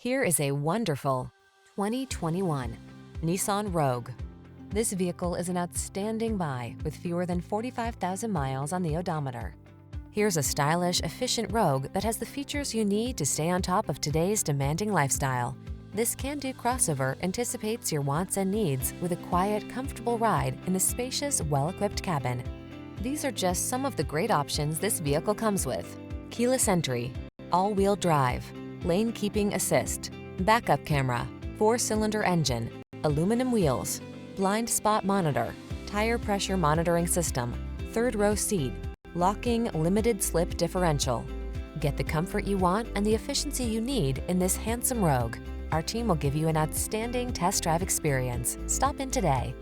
Here is a wonderful 2021 Nissan Rogue. This vehicle is an outstanding buy with fewer than 45,000 miles on the odometer. Here's a stylish, efficient Rogue that has the features you need to stay on top of today's demanding lifestyle. This can-do crossover anticipates your wants and needs with a quiet, comfortable ride in a spacious, well-equipped cabin. These are just some of the great options this vehicle comes with: keyless entry, all-wheel drive, lane keeping assist, backup camera, 4-cylinder engine, aluminum wheels, blind spot monitor, tire pressure monitoring system, third-row seat, locking limited slip differential. Get the comfort you want and the efficiency you need in this handsome Rogue. Our team will give you an outstanding test drive experience. Stop in today.